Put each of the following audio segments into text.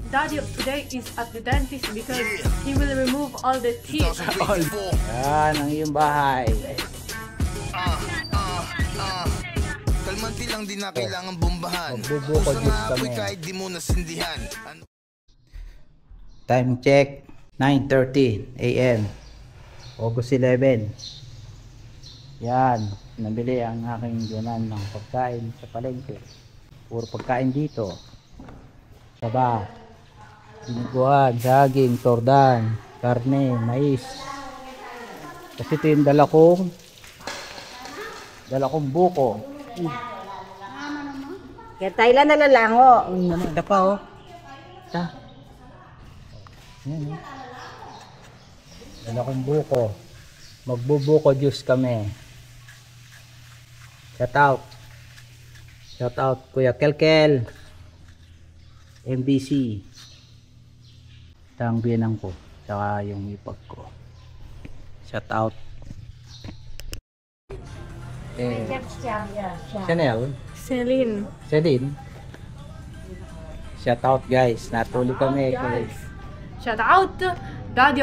Daddy today is at the dentist because he will remove all the teeth. Yan ang iyong bahay. Kalmanti lang din na kailangan bombahan. Magbubuko juice kami. Kahit di mo nasindihan. Time check, 9:30 AM, August 11. Yan, nabili ang aking ganan ng pagkain sa palengke. Puro pagkain dito. Saba, binuguan, saging, tordan, karne, mais. Kasi ito yung dala kong buko. Kaya Thailand na lalango. Ito pa oh. Ito. Yan, dala kong buko. Magbubuko juice kami. Shout out Kuya Kelkel, MBC, tang binang ko, saka yung ipag ko. Shout out. Chanel. Celine. Shout out guys. Natuli kami. Guys, shout out. Daddy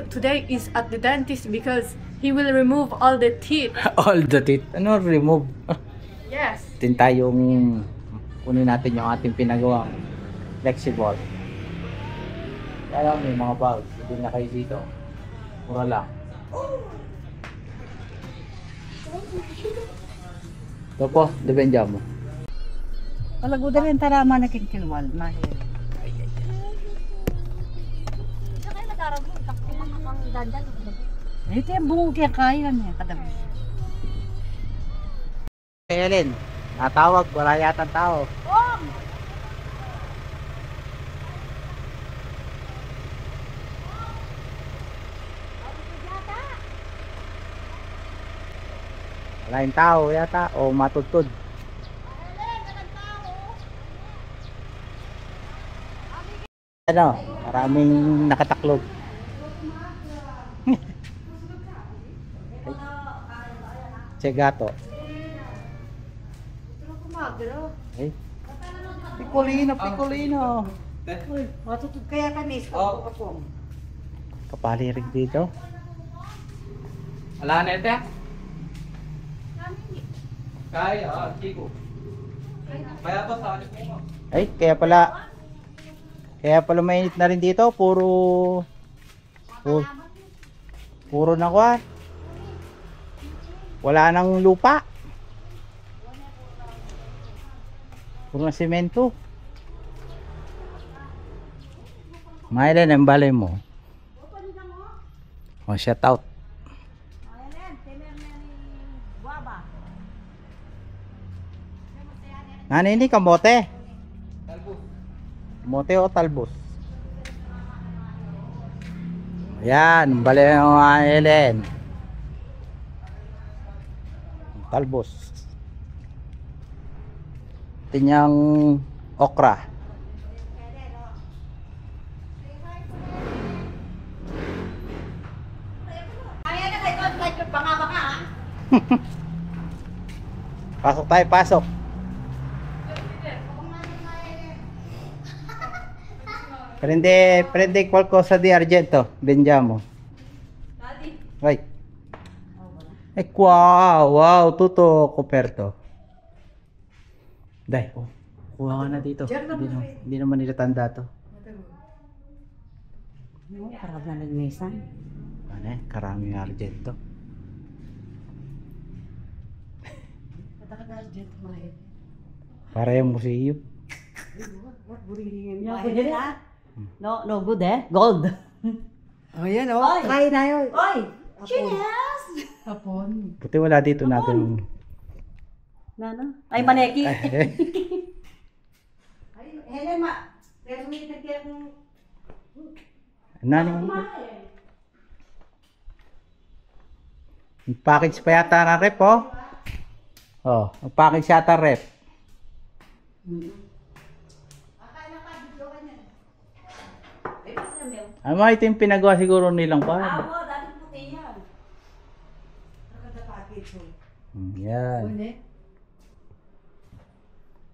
today is at the dentist because he will remove all the teeth. All the teeth. Ano remove? Yes. Tin tayong kunin natin yung ating pinagawang flexible. Kaya may mga bags. Hindi na kayo dito. Mura lang. Ito po, depende mo. Palago na rin tarama na kinkinwal. Mahir. Ito yung bungo kaya kaya niya. Kadabi. Helen, natawag. Wala yatang tao. Wala yung tao yata o matutod. Ano, maraming nakataklog. Chegato. Ay. Picolino. Matutod kaya kami. Kapalirig dito. Wala na ito. Kaya, Chico. Kaya ba sa akin mo? Ay, kaya pala mainit na rin dito. Puro na kwa. Wala nang lupa. Puro na semento. Mailan ang balay mo? Oh, shout out. Nani ini kamote? Talbos. Kamote o talbos? Ayan, balay mo nga Helen. Talbos. Tinyang okra. Pasok tayo, pasok. Prende qualcosa di argento, vendiamo. Vai. E qua, wow, tutto coperto. Dai, oh, kuha ka na dito. Hindi naman nila tanda to. Parang na nagmesan. Ano eh, karaming argento. Para yung museum. No good eh. Gold. Oh, yan oh. Kain na yun. Oy! Cheers! Buti wala dito natin. Nano? Ay, maneki. Ay, Helen, pero sumilit kaya kung... nani mo? Package pa yata na rep oh. Oh, package yata rep. Ano ito yung pinagawa siguro nilang pa? dati puti yan. Yan.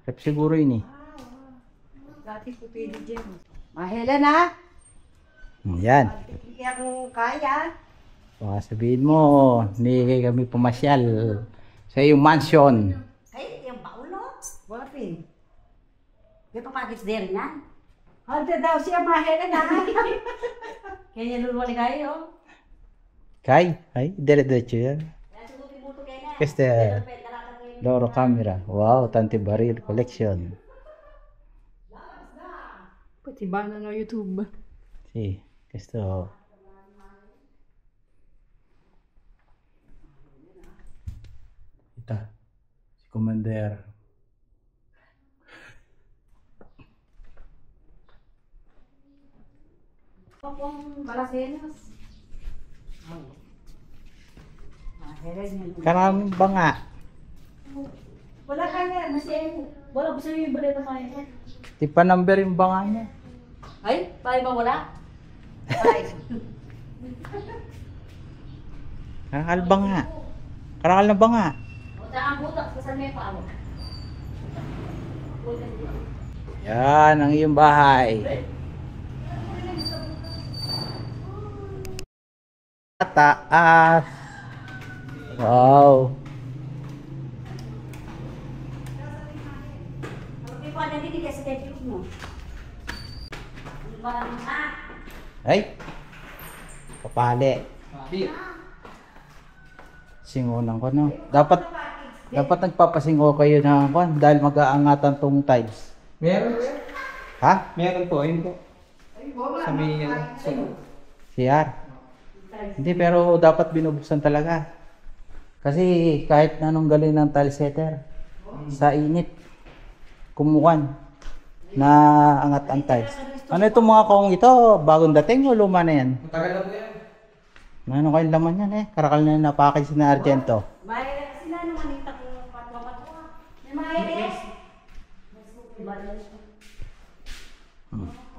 Rep siguro yun eh. Dati ko pili dyan. Mahela na. Yan. Hindi ako kaya. Baka sabihin mo, hindi kami pumasyal sa iyong mansion. Ay, yung baulo. Wapin. May papakits din yan. Handa daw siya mahela na. Kaya niluluwali kayo. Kay, ay, dire-diretso yan. Kaya sugutin-buto kayo na. Este, Loro camera. Wow, Tante Baril collection. Pati ba na YouTube? Si, questo. Ito, si Commander. Pong balasenos. Mahela niya. Karaming banga. Wala ka na. Wala ko sa'yo yung baleta kayo. Di pa number yung banga niya. Ay, tayo ba wala? Karakal banga. Karakal na banga. O, saan ang butak? Saan may paano? Yan ang iyong bahay. Taas. Wow. Hindi pa nandito sa schedule mo. Ay. Kapali. Singunan ko no. Dapat nagpapasingo kayo na kwan dahil mag-aangatan tong tiles. Meron? Ha? Meron po, ayun po. Sa may, CR. Hindi, pero dapat binubuksan talaga. Kasi kahit na anong galing ng tile setter, sa init, kumukan na angat ang tiles. Ano itong mga kong ito? Bagong dating o luma na yan? Tagal na po yan. Ano kayong laman yan eh? Karakal na yung napackage na Argento. Mahirap sila nung manita ko patwa-patwa. May mahirap.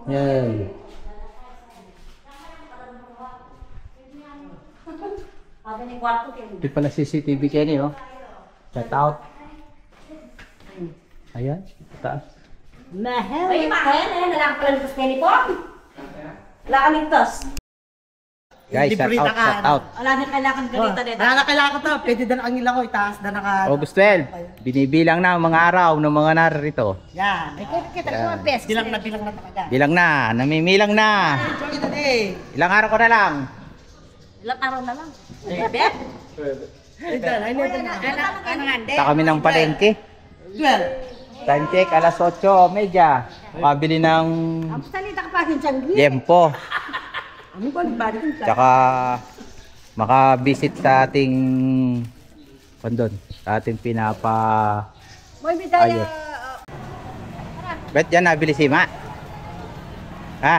Yan. Sabi ni kwarto kayo. Ito pala CCTV Kenny oh. Shout out. Ayan, taas. Mahela. Ay, mahal eh. Nalakapalan ko sa penny po. Wala ka ligtas. Guys, shout out. Wala na kailangan ganito din. Wala na kailangan to. Pwede na ang ilaw ko. Itaas na naka... August 12, binibilang na ang mga araw ng mga narito. Yan. Ay, kita ko ang best. Bilang na talaga. Bilang na, namimilang na. Enjoy the day. Ilang araw ko na lang. Ilang araw na lang. Bebe? Ito na. Ano nga? Sa kami ng palengke. 12. Time check, alas 8:30. Pabili ng Salita ka pa rin siyang yempo. Ano ba? Balik ka. Tsaka makabisit sa ating kondon. Sa ating pinapa May bidaya. ayos. Bet yan nabili si Ma. Ha?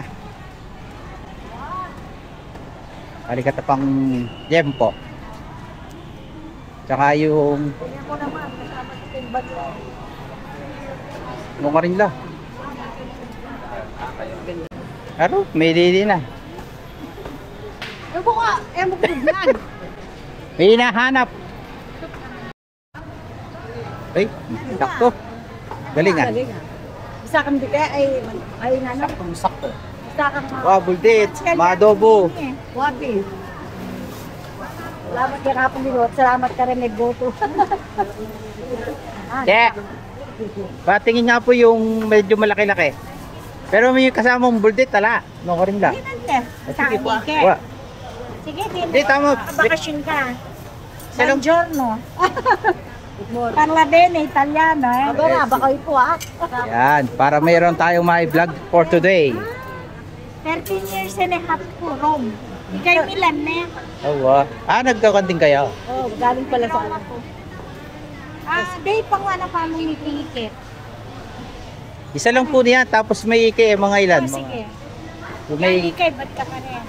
Halika pang yempo. Tsaka yung Ako naman. Kasama sa timbag lang. mukha rin lang. Aro, may dili na. Ewan ka. Ewan ko yan. May hinahanap. Ay, sakto. Galing ah. Isa kang bigay ay nanap. Sakto. Isa kang Wow, buldit. Maadobo. Wabi. Salamat kay Kapong Bilot. Salamat ka rin nagboto. Yeah. Patingin nga po yung medyo malaki-laki. Pero may kasamang buldit, tala. No, rin lang. Sige po. Wa. Sige, Di, tama. bakasyon ka. Salong- Buongiorno. Parla bene, Italiano eh. Magara, baka ito ah. Yan, para mayroon tayong may vlog for today. 13 years and a half po, Rome. Ikay Milan na yan. Oh, nagkakanding kayo. Oh, galing pala sa anak ko. Day pang ano pa mo ticket. Isa lang po niya, tapos may ike mga ilan. Oh, sige. May Ikay, ba't ka pa rin?